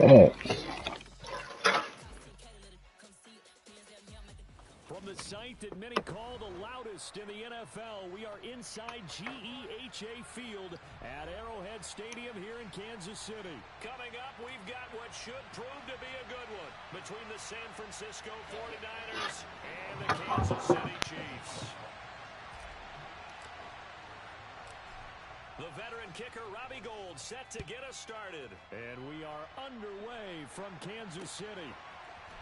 From the site that many call the loudest in the NFL, we are inside GEHA Field at Arrowhead Stadium here in Kansas City. Coming up, we've got what should prove to be a good one between the San Francisco 49ers and the Kansas City Chiefs. The veteran kicker, Robbie Gould, set to get us started. And we are underway from Kansas City.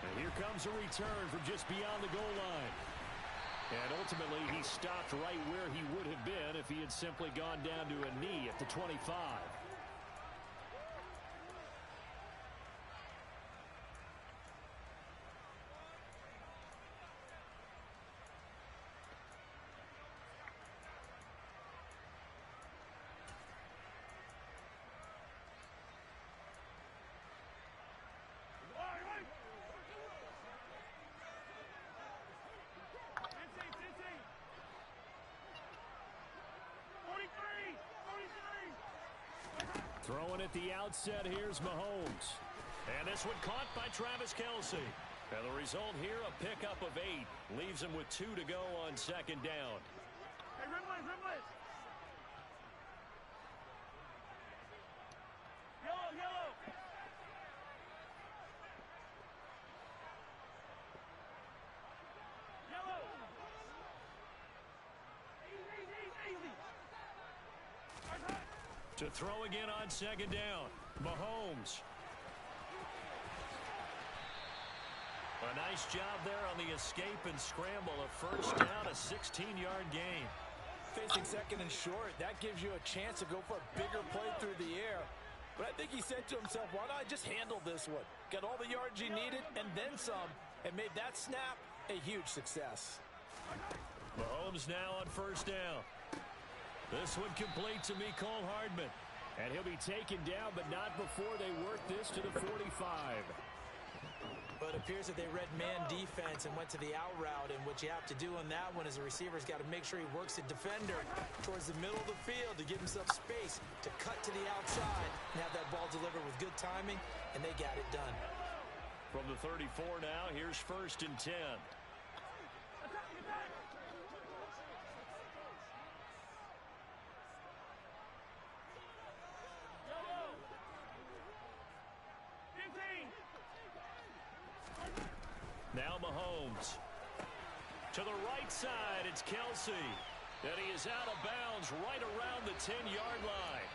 And here comes a return from just beyond the goal line. And ultimately, he stopped right where he would have been if he had simply gone down to a knee at the 25. Throwing at the outset, here's Mahomes. And this one caught by Travis Kelce. And the result here, a pickup of 8. Leaves him with 2 to go on second down. Hey, Rimless! Yellow! Easy! To throw again on second down, Mahomes. A nice job there on the escape and scramble. A first down, a 16-yard gain. Facing second and short, that gives you a chance to go for a bigger play through the air. But I think he said to himself, why not just handle this one? Got all the yards you needed and then some, and made that snap a huge success. Mahomes now on first down. This one complete to Mecole Hardman. And he'll be taken down, but not before they work this to the 45. But it appears that they read man defense and went to the out route. And what you have to do on that one is the receiver's got to make sure he works the defender towards the middle of the field to give himself space to cut to the outside and have that ball delivered with good timing, and they got it done. From the 34 now, here's first and 10. Now Mahomes. To the right side, it's Kelce. And he is out of bounds right around the 10-yard line.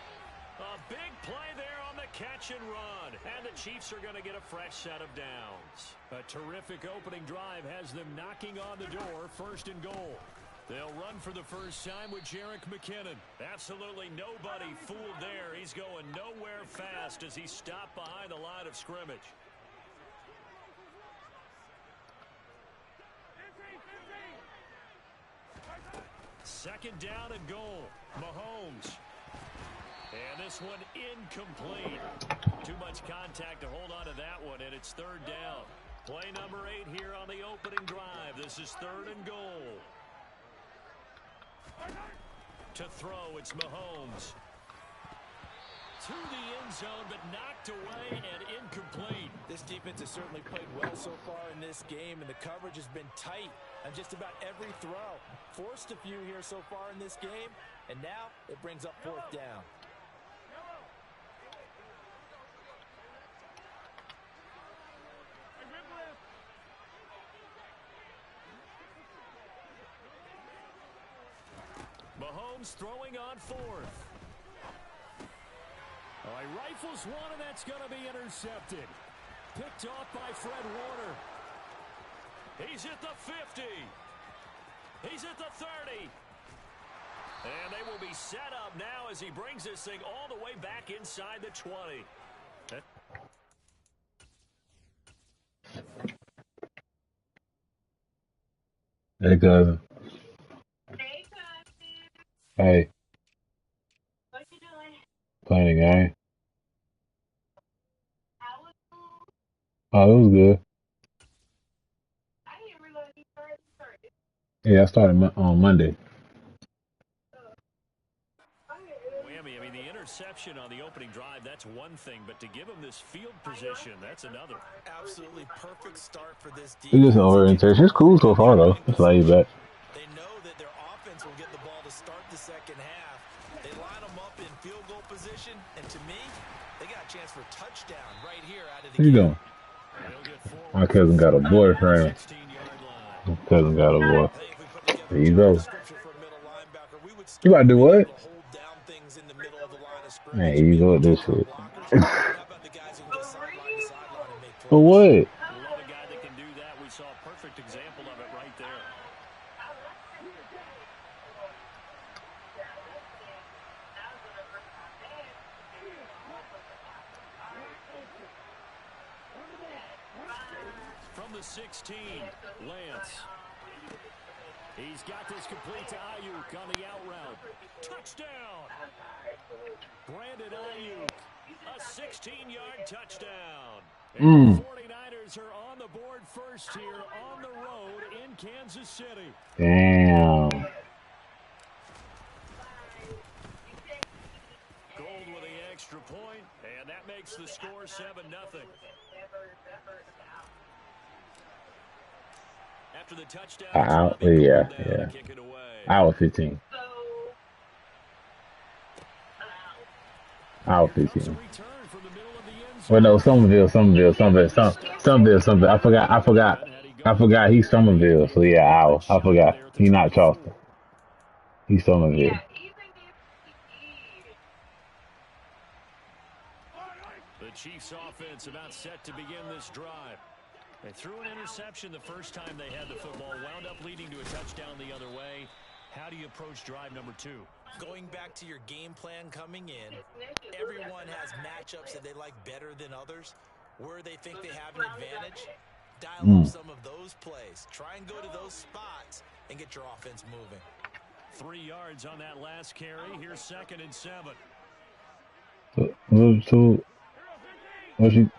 A big play there on the catch and run. And the Chiefs are going to get a fresh set of downs. A terrific opening drive has them knocking on the door, first and goal. They'll run for the first time with Jerick McKinnon. Absolutely nobody fooled there. He's going nowhere fast as he stopped behind the line of scrimmage. Second down and goal. Mahomes. And this one incomplete. Too much contact to hold on to that one, and it's third down. Play number 8 here on the opening drive. This is third and goal. To throw, it's Mahomes. To the end zone, but knocked away and incomplete. This defense has certainly played well so far in this game, and the coverage has been tight on just about every throw. Forced a few here so far in this game, and now it brings up fourth down. Mahomes throwing on fourth. Oh, he rifles one, and that's going to be intercepted. Picked off by Fred Warner. He's at the 50. He's at the 30. And they will be set up now as he brings this thing all the way back inside the 20. Hey, cousin. Hey, cousin. Hey, What you doing? playing a game. How was school? Oh, it was good. I didn't realize you started. Yeah, I started on Monday. Whammy. I mean, the interception possession on the opening drive, that's one thing. But to give them this field position, that's another. Absolutely perfect start for this It's just defense. an orientation. It's cool so far, though. It's laid back. They know that their offense will get the ball to start the second half. They line them up in field goal position, and to me, they got a chance for a touchdown right here out of the What you gate. doing? My cousin got a boyfriend. My cousin got a boy. I think if we put together There you a go. description for a middle linebacker, we would You about to do being what? able to hold down things in the middle of the line of scrimmage. Man, you go with this shit. Blockers. How about the guys who can go sideline to sideline and make plays? For what? Love a guy that can do that. We saw a perfect example of it right there. From the 16, Lance. He's got this complete to Ayuk on the out route. Touchdown! Brandon Ayuk, a 16-yard touchdown. And the 49ers are on the board first here on the road in Kansas City. Damn. Gold with the extra point, and that makes the score 7-0. After the touchdown, Yeah. kick it away. Hour 15. Hour 15. Well, no, Somerville. I forgot he's Somerville. So yeah, hour. I forgot. He's not Charleston. He's Somerville. The Chiefs offense about set to begin this drive. They threw an interception the first time they had the football, wound up leading to a touchdown the other way. How do you approach drive number 2? Going back to your game plan coming in, everyone has matchups that they like better than others. Where they think they have an advantage, dial up some of those plays. Try and go to those spots and get your offense moving. 3 yards on that last carry. Here's 2nd and 7. What you?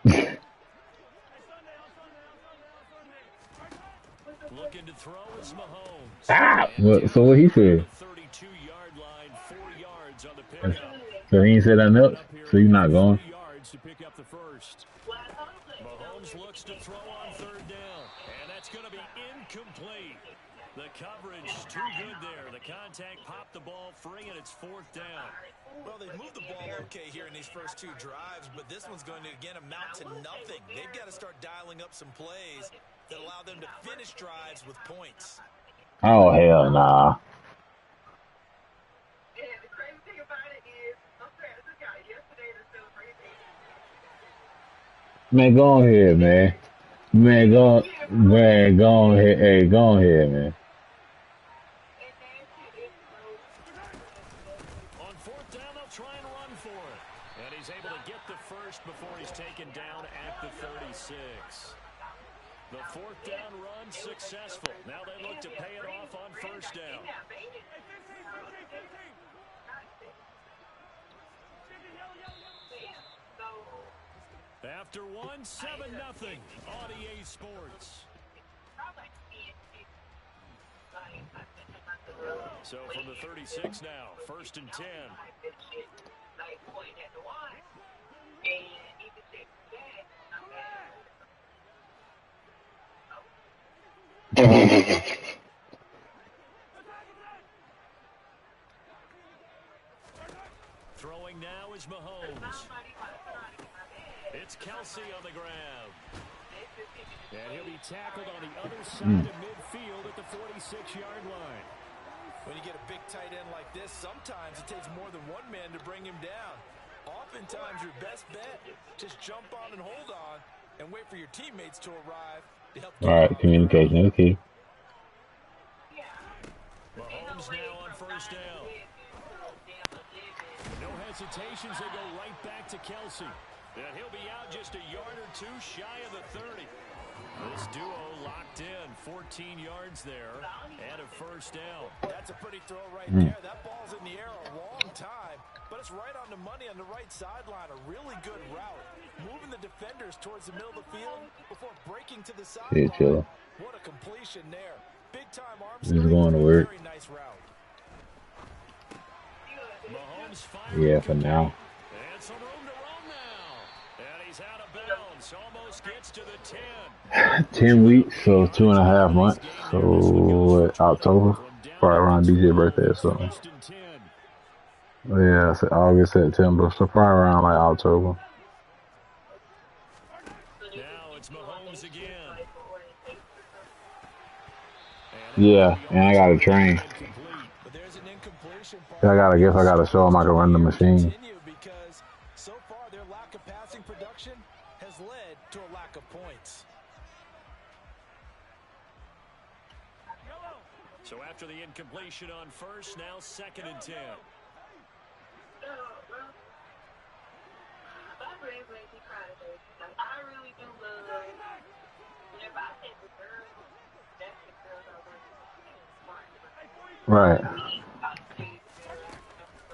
Looking to throw is Mahomes. So what he said? 32-yard line, 4 yards on the pickup. So he ain't said nothing else? So you're not going? 3 yards to pick up the first. Mahomes looks to throw on 3rd down, and that's going to be incomplete. The coverage too good there. The contact popped the ball free, and it's 4th down. Well, they've moved the ball okay here in these first 2 drives, but this one's going to, again, amount to nothing. They've got to start dialing up some plays that allow them to finish drives with points. Oh, hell nah. Yeah, the crazy thing about it is, I'm saying this guy yesterday to celebrate it. Man, go on here, man. Go on here. Hey, go on here, man. On 4th down, they'll try and run for it. And he's able to get the first before he's taken down at the 36. The 4th down run successful. Now they look to pay it off on 1st down. After 1, 7-0 on EA Sports. So from the 36 now, 1st and 10. Throwing now is Mahomes. It's Kelsey on the ground. And he'll be tackled on the other side of midfield at the 46-yard line. When you get a big tight end like this, sometimes it takes more than one man to bring him down. Oftentimes, your best bet, just jump on and hold on and wait for your teammates to arrive to help. All right, communication is key. Mahomes now on 1st down. No hesitations, they go right back to Kelsey. And he'll be out just a yard or 2 shy of the 30. This duo locked in, 14 yards there, and a 1st down. That's a pretty throw right there. That ball's in the air a long time, but it's right on the money on the right sideline. A really good route. Moving the defenders towards the middle of the field before breaking to the sideline. What a completion there. Big-time arm strength. Going to work. Very nice route. Mahomes Yeah, for now. And some room to roam now. And he's out of bounds. Almost gets to the 10. 10 weeks, so 2.5 months. So October, probably around DJ birthday or something. First and 10. Yeah, it's August, September, so probably around like October. Now it's Mahomes again. Yeah, and I got to train. But there's an incompletion I guess I got to show him I can run the machine. Because so far their lack of passing production has led to a lack of points. So after the incompletion on first, now 2nd and 10. I really do love whenever I take the girls, that's the girls I want. Right.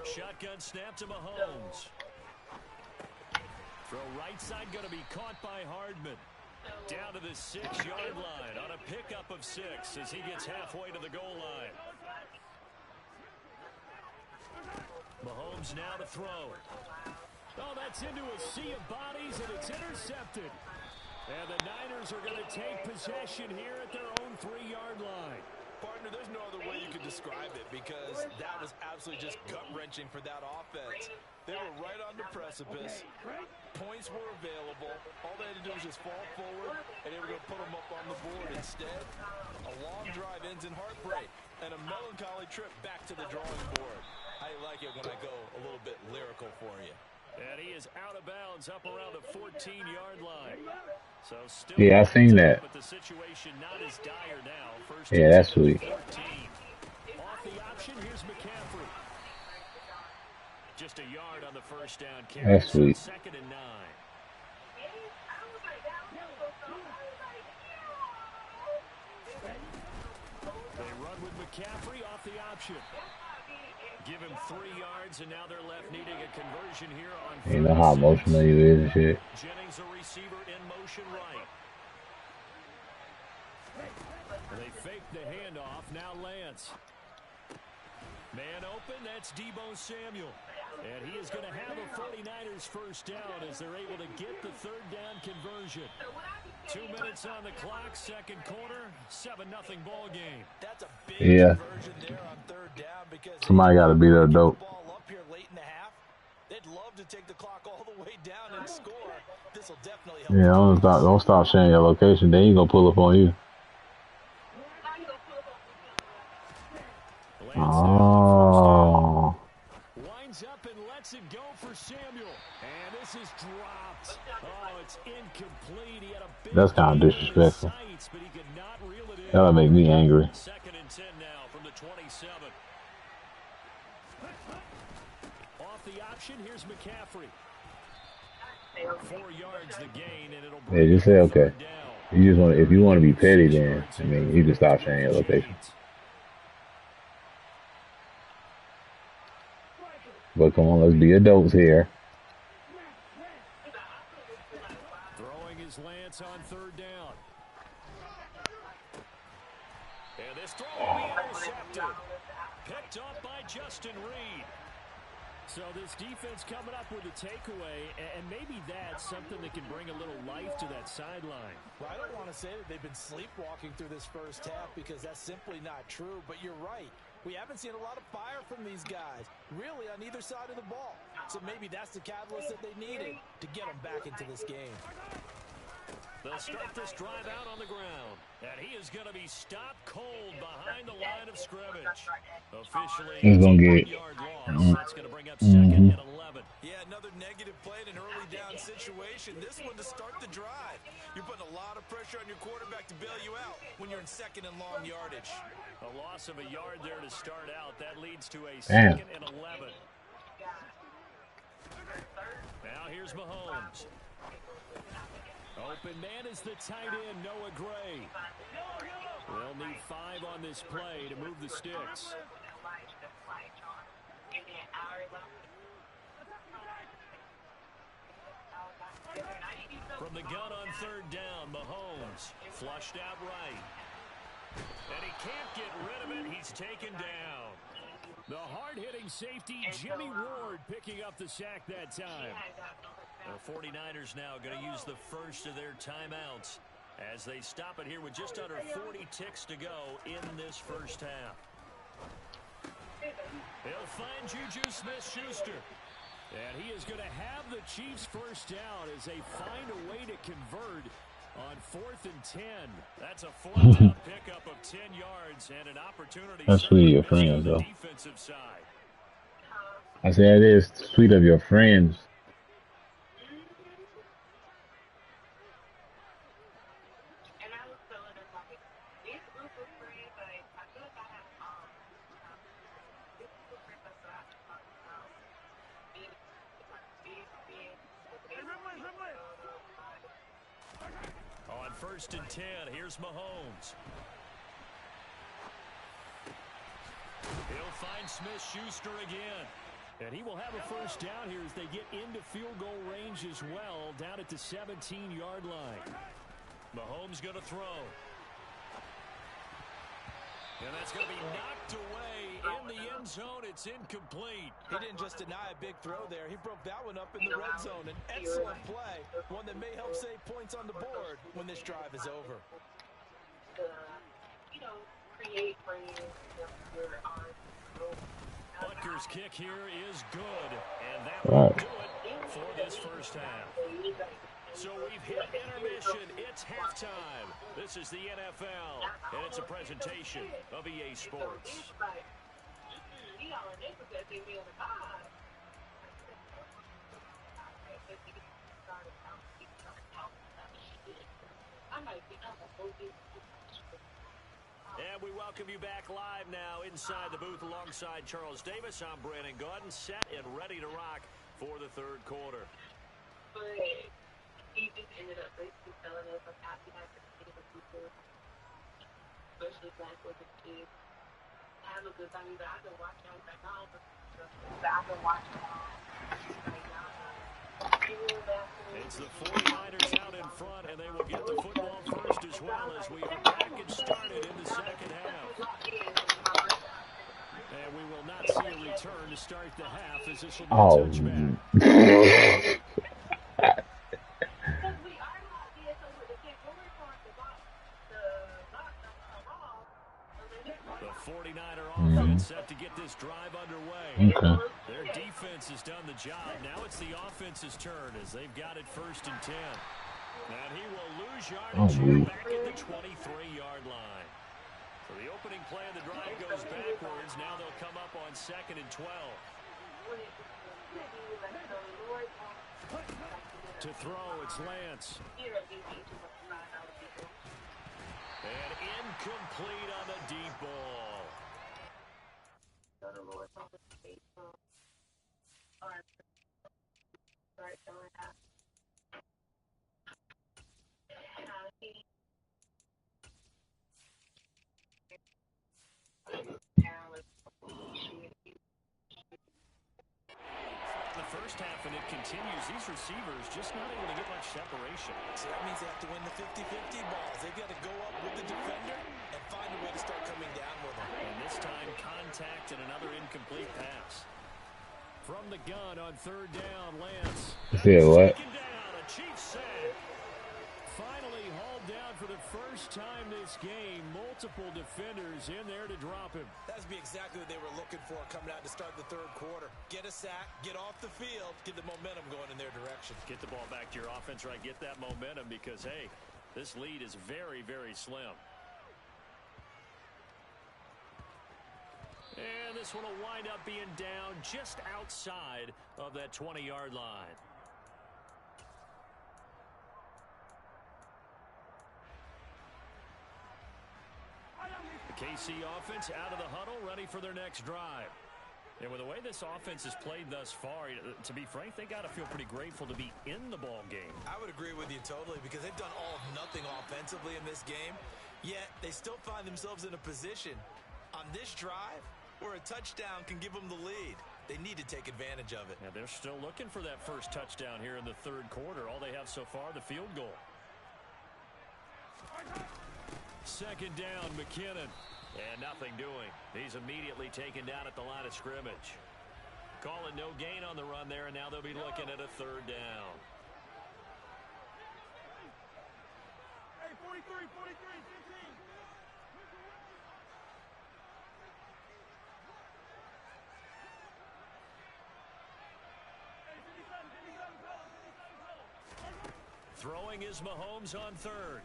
Shotgun snap to Mahomes. Throw right side going to be caught by Hardman. Down to the 6-yard line on a pickup of 6 as he gets halfway to the goal line. Mahomes now to throw. Oh, that's into a sea of bodies, and it's intercepted. And the Niners are going to take possession here at their own 3-yard line. Partner, there's no other way you could describe it because that was absolutely just gut-wrenching for that offense. They were right on the precipice. Points were available. All they had to do was just fall forward, and they were going to put them up on the board. Instead, a long drive ends in heartbreak and a melancholy trip back to the drawing board. I like it when I go a little bit lyrical for you. And he is out of bounds up around the 14-yard line. So still Yeah, I seen that. But the situation not as dire now. First Yeah, that's sweet. 14. Off the option, here's McCaffrey. Just a yard on the first down carry. That's sweet. 2nd and 9. They run with McCaffrey off the option. Give him 3 yards, and now they're left needing a conversion here on. You know how emotional you is and shit. Jennings, a receiver in motion right. They fake the handoff. Now Lance. Man open, that's Deebo Samuel. And he is going to have a 49ers first down as they're able to get the 3rd down conversion. 2 minutes on the clock, 2nd quarter, 7-0 ball game. That's a big conversion there on 3rd down because somebody got to be there dope. Ball up here late in the half. They'd love to take the clock all the way down and score. This will definitely help. Yeah, don't stop sharing your location. They ain't gonna pull up on you. Oh. Winds up and lets it go for Samuel. And this is dropped. Oh, it's incomplete. He had a big That's kind of disrespectful. sights, but he could not reel it in. That'll make me angry. 2nd and 10 now from the 27. Off the option, here's McCaffrey. 4 yards the gain, and it'll bring Yeah, just say okay. 3rd down. You just want, if you want to be petty, then I mean, you can stop sharing your location. But come on, let's be adults here. Throwing his Lance on 3rd down. And this throw will be intercepted. Picked up by Justin Reed. So this defense coming up with a takeaway, and maybe that's something that can bring a little life to that sideline. Well, I don't want to say that they've been sleepwalking through this first half because that's simply not true, but you're right. We haven't seen a lot of fire from these guys, really, on either side of the ball. So maybe that's the catalyst that they needed to get them back into this game. They'll start this drive out on the ground. And he is going to be stopped cold behind the line of scrimmage. Officially, He's going to get 1-yard loss. That's going to bring up 2nd and 11. Yeah, another negative play in an early down situation. This one to start the drive. You're putting a lot of pressure on your quarterback to bail you out when you're in 2nd and long yardage. A loss of a yard there to start out. That leads to a Damn. 2nd and 11. Now here's Mahomes. Open man is the tight end, Noah Gray. They'll need 5 on this play to move the sticks. From the gun on 3rd down, Mahomes flushed out right. And he can't get rid of it. He's taken down. The hard-hitting safety, And so, Jimmy Ward, picking up the sack that she time. had got no The 49ers now going to use the first of their timeouts as they stop it here with just under 40 ticks to go in this first half. He'll find Juju Smith-Schuster. And he is going to have the Chiefs first down as they find a way to convert on 4th and 10. That's a four-down pickup of 10 yards and an opportunity. That's sweet of your friends, on the though. defensive side. I said it is sweet of your friends. And I was telling her, like, this group of friends, like, I feel like I have this group of friends that I talk about being like big, On 1st and 10, here's Mahomes. He'll find Smith-Schuster again. And he will have a first down here as they get into field goal range as well, down at the 17-yard line. Mahomes going to throw. And that's going to be knocked away in the end zone. It's incomplete. He didn't just deny a big throw there. He broke that one up in the red zone. An excellent play, one that may help save points on the board when this drive is over. Create for you your arm. Butker's kick here is good, and that will do it for this first half. So we've hit intermission. It's halftime. This is the NFL, and it's a presentation of EA Sports. And we welcome you back live now inside the booth alongside Charles Davis. I'm Brandon Gaudin, set and ready to rock for the third quarter. But he just ended up basically telling us like happy night for the people, especially black women, kids. Have a good time. But I've been watching on like all the stuff. But I've been watching all like it's the 49ers out in front, and they will get the football first as well as we are back and started in the second half. And we will not see a return to start the half as this will be a touchback. The 49er offense set to get this drive underway. Okay. Their defense has done the job. Now it's the offense's turn as they've got it 1st and 10. And he will lose yardage here back at the 23-yard line. So the opening play of the drive goes backwards. Now they'll come up on 2nd and 12. To throw, it's Lance. And incomplete on the deep ball. The first half, and it continues. These receivers just not able to get much separation. So that means they have to win the 50-50 balls. They've got to go up with the defender and find a way to start coming down with them. And this time, contact and another incomplete pass. From the gun on 3rd down, Lance. Yeah, what? Taken down, a Chiefs sack. Finally hauled down for the first time this game. Multiple defenders in there to drop him. That's be exactly what they were looking for coming out to start the third quarter. Get a sack, get off the field, get the momentum going in their direction. Get the ball back to your offense, right? Get that momentum because, hey, this lead is very, very slim. And this one will wind up being down just outside of that 20-yard line. The KC offense out of the huddle, ready for their next drive. And with the way this offense has played thus far, to be frank, they got to feel pretty grateful to be in the ball game. I would agree with you totally because they've done all of nothing offensively in this game, yet they still find themselves in a position on this drive where a touchdown can give them the lead. They need to take advantage of it. And they're still looking for that first touchdown here in the third quarter. All they have so far, the field goal. 2nd down, McKinnon. And nothing doing. He's immediately taken down at the line of scrimmage. Calling no gain on the run there, and now they'll be looking at a third down. Hey, 43, 15. Throwing is Mahomes on third.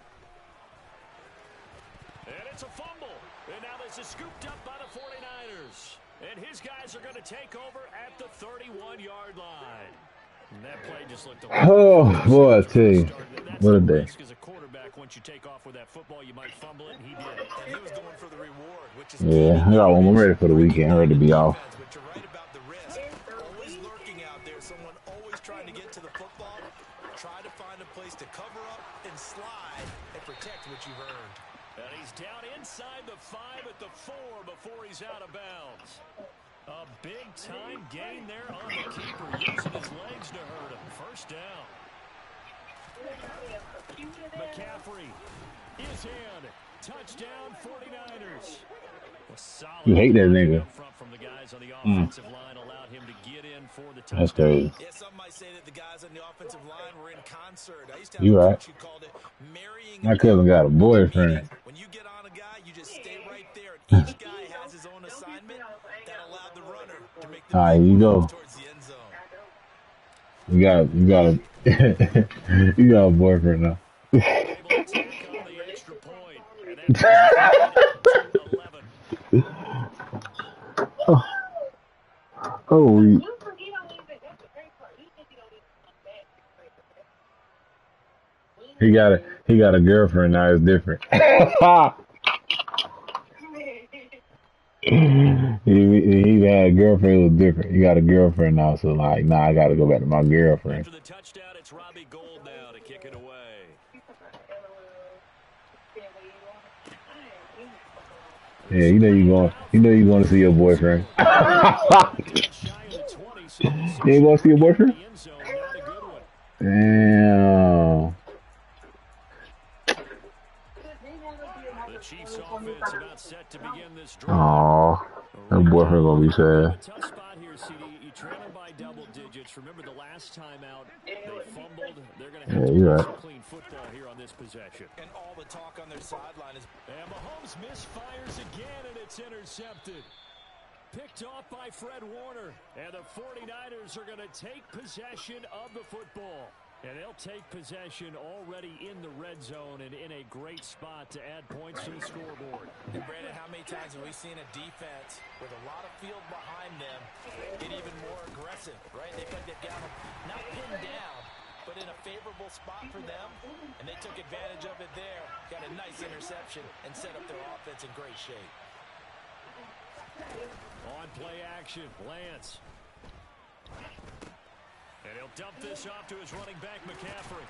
And it's a fumble. And now this is scooped up by the 49ers. And his guys are going to take over at the 31-yard line. And that play just looked Oh, boy, I tell you. What a day. As a quarterback, once you take off with that football, you might fumble it, and he did. And he was going for the reward, which is Yeah, I got one. I'm ready for the weekend. I'm ready to be off. But you're right about the risk. Always lurking out there. Someone always trying to get to the football. Try to find a place to cover up and slide and protect what you've earned. And he's down inside the 5 at the 4 before he's out of bounds. A big-time gain there on the keeper, using his legs to hurt him. First down. McCaffrey is in. Touchdown, 49ers. You hate that nigga. From the guys on the offensive line allowed him to get in for the touchdown. That's crazy. Yeah, some might say that the guys on the offensive line were in concert. I used to have You a right. coach who called it marrying. My cousin got a boyfriend. When you get on a guy, you just stay right there. And each guy has his own assignment that allowed the runner to make the All right, you go. towards the end zone. You got a boyfriend now. Able to tack on the extra point. And that brings it to 11. Oh, he got a girlfriend now. It's different. he had a girlfriend. It was different. He got a girlfriend now, so like, nah, I got to go back to my girlfriend. After the touchdown, it's Robbie Gould now to kick it away. Yeah, you know you going to see your boyfriend. You ain't going to see your boyfriend? Damn. The Chiefs offense about set to begin this drive. Aw, that boyfriend gonna be sad. Tough spot here, CD. You trail them by double digits. Remember the last time out, they fumbled. They're going to have to you're play right. some clean football here on this possession. And all the talk on their sideline is... And Mahomes misfires again, and it's intercepted. Picked off by Fred Warner. And the 49ers are going to take possession of the football. And they'll take possession already in the red zone and in a great spot to add points to the scoreboard. And Brandon, how many times have we seen a defense with a lot of field behind them get even more aggressive, right? They put that down, not pinned down, but in a favorable spot for them, and they took advantage of it there. Got a nice interception and set up their offense in great shape. On play action, Lance. And he'll dump this off to his running back, McCaffrey.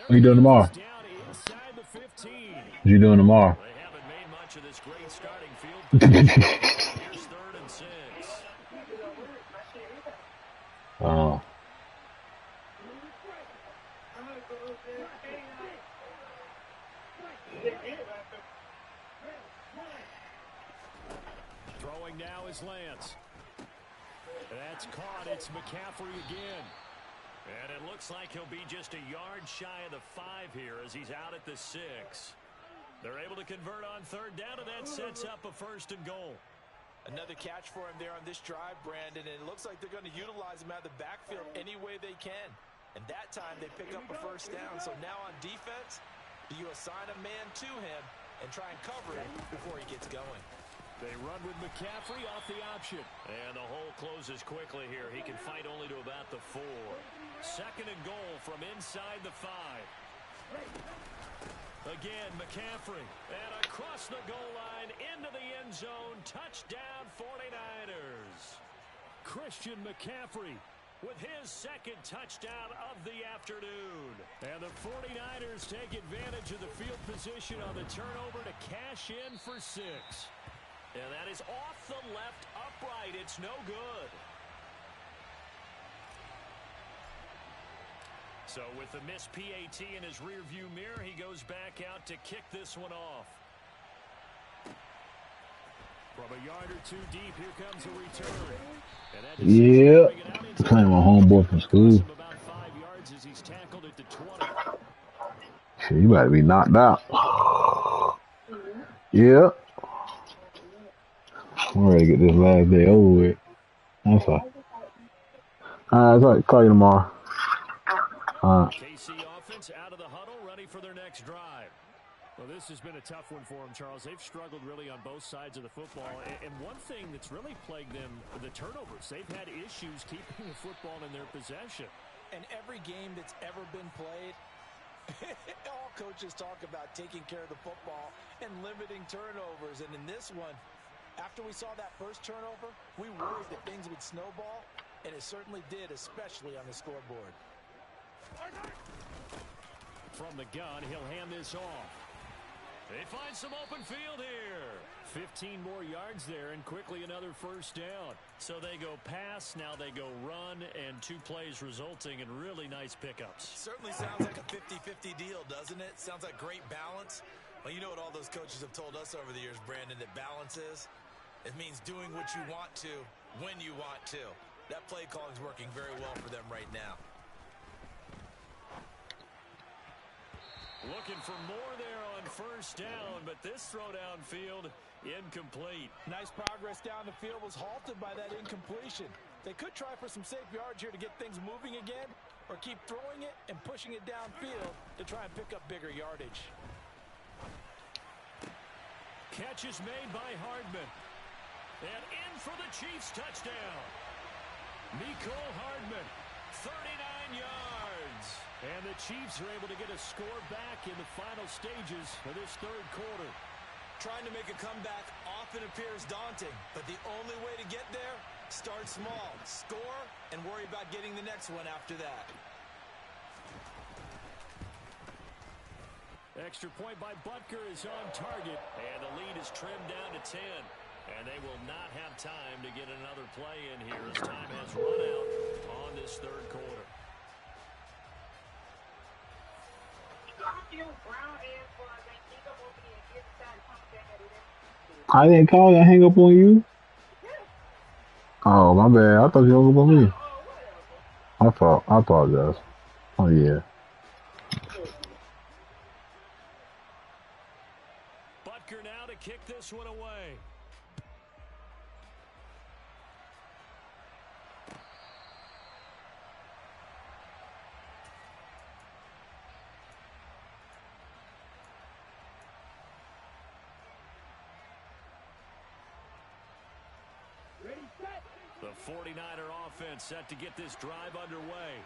What you doing tomorrow? Down inside the 15. What you doing tomorrow? They haven't made much of this great starting field position. Here's 3rd and 6. Oh. Throwing now is Lance. That's caught. It's McCaffrey again. And it looks like he'll be just a yard shy of the 5 here as he's out at the 6. They're able to convert on 3rd down, and that sets up a 1st and goal. Another catch for him there on this drive, Brandon, and it looks like they're going to utilize him out of the backfield any way they can. And that time they pick up a 1st down. So now on defense, do you assign a man to him and try and cover it before he gets going? They run with McCaffrey off the option. And the hole closes quickly here. He can fight only to about the 4. 2nd and goal from inside the 5. Again, McCaffrey. And across the goal line into the end zone. Touchdown, 49ers. Christian McCaffrey with his 2nd touchdown of the afternoon. And the 49ers take advantage of the field position on the turnover to cash in for 6. And that is off the left upright. It's no good. So with the missed PAT in his rearview mirror, he goes back out to kick this one off. From a yard or two deep, here comes a return. And that Yeah. Playing my homeboy from school. about 5 yards as he's tackled at the 20. Shit, you about to be knocked out. Yeah. I'm ready to get this last day over with. That's all. It's all right. Call you tomorrow. KC offense out of the huddle, ready for their next drive. Well, this has been a tough one for them, Charles. They've struggled really on both sides of the football. And one thing that's really plagued them, the turnovers. They've had issues keeping the football in their possession. And every game that's ever been played, all coaches talk about taking care of the football and limiting turnovers. And in this one, after we saw that first turnover, we worried that things would snowball, and it certainly did, especially on the scoreboard. From the gun, he'll hand this off. They find some open field here. 15 more yards there, and quickly another first down. So they go pass, now they go run, and 2 plays resulting in really nice pickups. Certainly sounds like a 50-50 deal, doesn't it? Sounds like great balance. Well, you know what all those coaches have told us over the years, Brandon, that balance is? It means doing what you want to, when you want to. That play calling is working very well for them right now. Looking for more there on first down, but this throw downfield, incomplete. Nice progress down the field was halted by that incompletion. They could try for some safe yards here to get things moving again, or keep throwing it and pushing it downfield to try and pick up bigger yardage. Catch is made by Hardman. And in for the Chiefs touchdown. Nicole Hardman, 39 yards. And the Chiefs are able to get a score back in the final stages of this third quarter. Trying to make a comeback often appears daunting, but the only way to get there, start small, score, and worry about getting the next one after that. Extra point by Butker is on target, and the lead is trimmed down to 10. And they will not have time to get another play in here as time has run out on this third quarter. I didn't call you. I hang up on you. Oh, my bad. I thought you hung up on me. I apologize. Oh, yeah. Butker now to kick this one away. The 49er offense set to get this drive underway.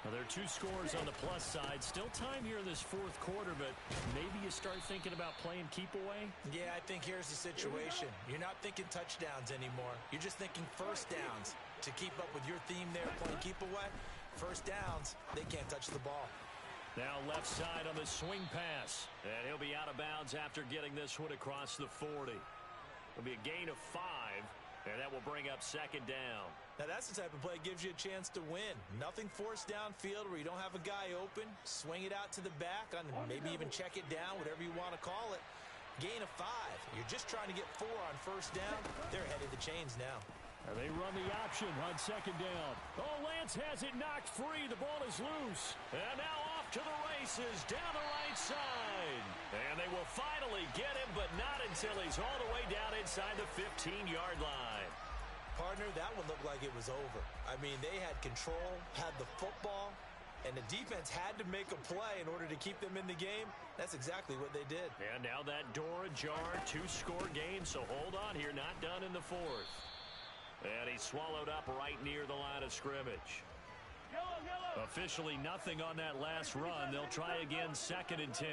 Now, there are 2 scores on the plus side. Still time here in this fourth quarter, but maybe you start thinking about playing keep away? Yeah, I think here's the situation. You're not thinking touchdowns anymore. You're just thinking first downs. To keep up with your theme there, playing keep away, first downs, they can't touch the ball. Now left side on the swing pass. And he'll be out of bounds after getting this one across the 40. It'll be a gain of 5. And that will bring up second down. Now that's the type of play that gives you a chance to win. Nothing forced downfield where you don't have a guy open. Swing it out to the back, on maybe even check it down, whatever you want to call it. Gain of 5. You're just trying to get 4 on first down. They're ahead of the chains now. And they run the option on second down. Oh, Lance has it knocked free. The ball is loose. And now off to the races down the right side. And they will finally get him, but not until he's all the way down inside the 15-yard line. Partner, that one looked like it was over. I mean, they had control, had the football, and the defense had to make a play in order to keep them in the game. That's exactly what they did. And now that door ajar, 2-score game, so hold on here, not done in the fourth. And he's swallowed up right near the line of scrimmage. Officially nothing on that last run. They'll try again, 2nd and 10.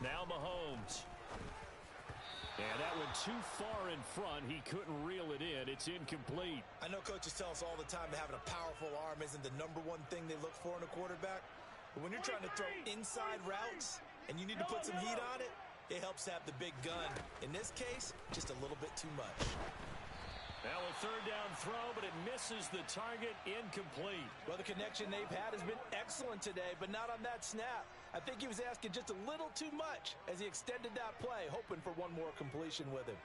Now Mahomes. And that went too far in front. He couldn't reel it in. It's incomplete. I know coaches tell us all the time that having a powerful arm isn't the #1 thing they look for in a quarterback. But when you're trying to throw inside routes and you need to put some heat on it, it helps have the big gun. In this case, just a little bit too much. Now a third down throw, but it misses the target, incomplete. Well, the connection they've had has been excellent today, but not on that snap. I think he was asking just a little too much as he extended that play, hoping for one more completion with him.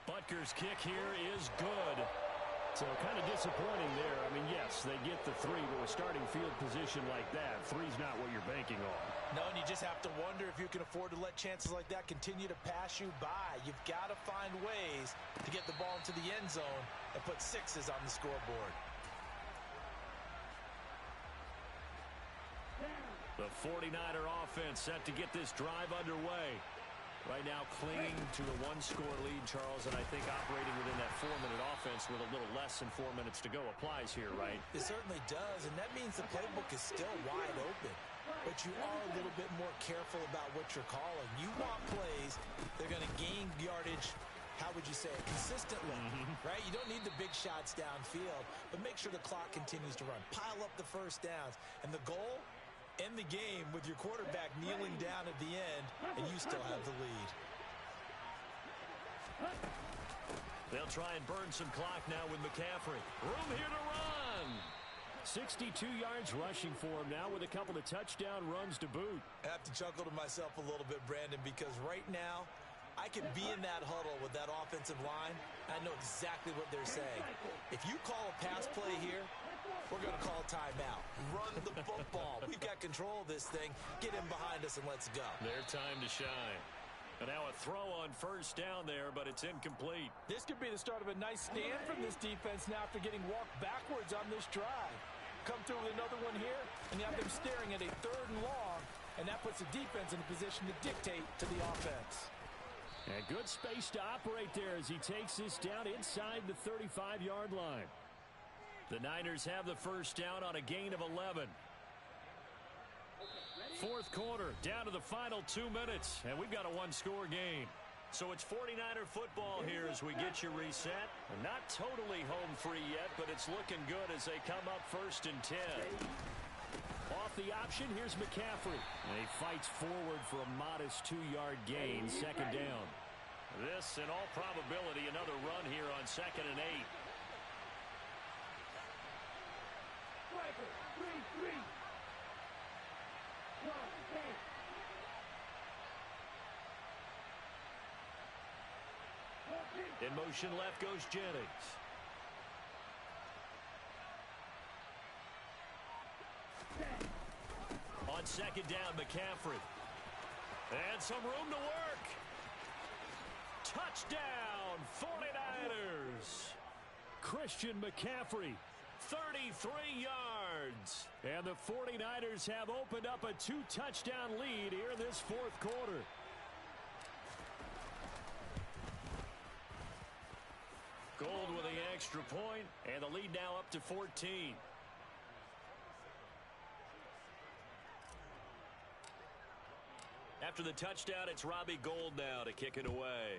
Butker's kick here is good. So kind of disappointing there. I mean, yes, they get the three, but with starting field position like that, three's not what you're banking on. No, and you just have to wonder if you can afford to let chances like that continue to pass you by. You've got to find ways to get the ball into the end zone and put sixes on the scoreboard. The 49er offense set to get this drive underway. Right now clinging to a one-score lead, Charles, and I think operating within that 4-minute offense with a little less than 4 minutes to go applies here, right? It certainly does, and that means the playbook is still wide open. But you are a little bit more careful about what you're calling. You want plays that are going to gain yardage, how would you say it, consistently, right? You don't need the big shots downfield, but make sure the clock continues to run. Pile up the first downs, and the goal, end the game with your quarterback kneeling down at the end, and you still have the lead. They'll try and burn some clock now with McCaffrey. Room here to run. 62 yards rushing for him now with a couple of touchdown runs to boot. I have to chuckle to myself a little bit, Brandon, because right now I can be in that huddle with that offensive line. I know exactly what they're saying. If you call a pass play here, we're going to call timeout. Run the football. We've got control of this thing. Get him behind us and let's go. Their time to shine. And now a throw on first down there, but it's incomplete. This could be the start of a nice stand from this defense now after getting walked backwards on this drive. Come through with another one here, and you have them staring at a 3rd and long, and that puts the defense in a position to dictate to the offense. And good space to operate there as he takes this down inside the 35-yard line. The Niners have the first down on a gain of 11. Fourth quarter, down to the final 2 minutes, and we've got a one-score game. So it's 49er football here as we get you reset. Not totally home free yet, but it's looking good as they come up 1st and 10. Off the option, here's McCaffrey. And he fights forward for a modest 2-yard gain, 2nd down. This, in all probability, another run here on 2nd and 8. In motion left goes Jennings. On 2nd down, McCaffrey. And some room to work. Touchdown, 49ers. Christian McCaffrey, 33 yards. And the 49ers have opened up a 2-touchdown lead here in this 4th quarter. Gold with the extra point, and the lead now up to 14. After the touchdown, it's Robbie Gould now to kick it away.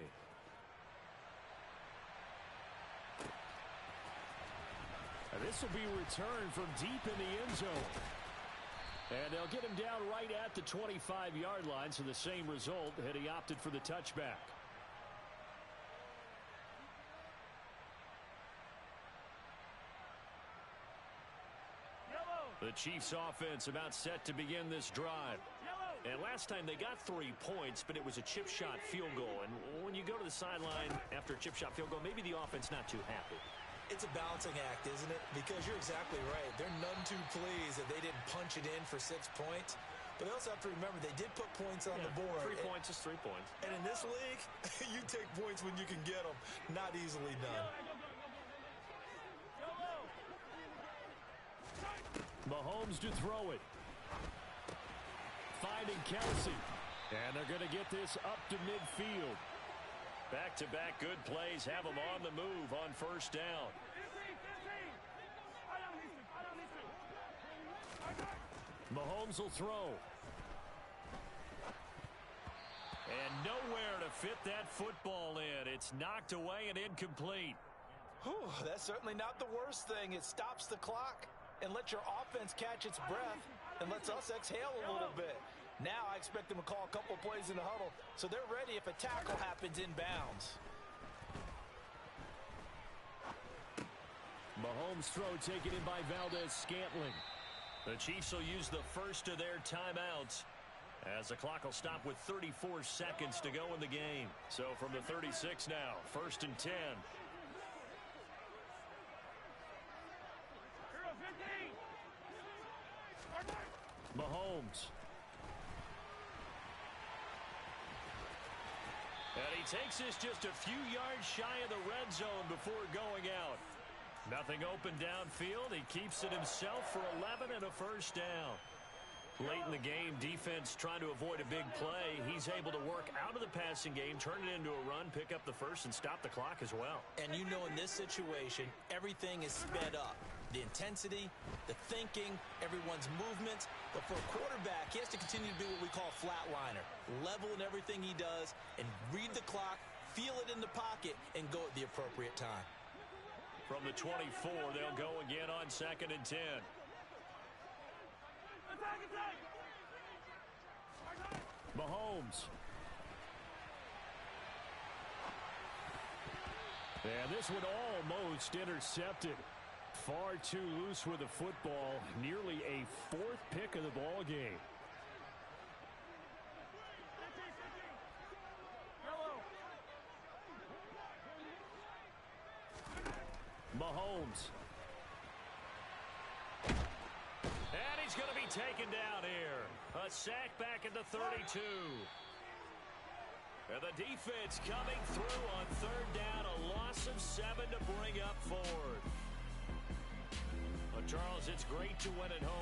And this will be returned from deep in the end zone. And they'll get him down right at the 25-yard line, so the same result had he opted for the touchback. The Chiefs offense about set to begin this drive. And last time they got 3 points, but it was a chip shot field goal. And when you go to the sideline after a chip shot field goal, maybe the offense not too happy. It's a balancing act, isn't it? Because you're exactly right. They're none too pleased that they didn't punch it in for 6 points. But they also have to remember they did put points on the board. 3 points is 3 points. And in this league, you take points when you can get them. Not easily done. Mahomes to throw it. Finding Kelsey. And they're going to get this up to midfield. Back-to-back good plays have them on the move on first down. Mahomes will throw. And nowhere to fit that football in. It's knocked away and incomplete. Whew, that's certainly not the worst thing. It stops the clock and lets your offense catch its breath and lets us exhale a little bit. Now I expect them to call a couple plays in the huddle, so they're ready if a tackle happens inbounds. Mahomes' throw taken in by Valdez-Scantling. The Chiefs will use the first of their timeouts as the clock will stop with 34 seconds to go in the game. So from the 36 now, 1st and 10. Mahomes. And he takes this just a few yards shy of the red zone before going out. Nothing open downfield. He keeps it himself for 11 and a first down. Late in the game, defense trying to avoid a big play. He's able to work out of the passing game, turn it into a run, pick up the first, and stop the clock as well. And you know in this situation, everything is sped up. The intensity, the thinking, everyone's movements. But for a quarterback, he has to continue to be what we call a flatliner. Level in everything he does and read the clock, feel it in the pocket, and go at the appropriate time. From the 24, they'll go again on 2nd and 10. Mahomes. And this one almost intercepted. Far too loose with the football. Nearly a 4th pick of the ball game. Mahomes. And he's going to be taken down here. A sack back at the 32. And the defense coming through on 3rd down. A loss of 7 to bring up 4th. Well, Charles, it's great to win at home.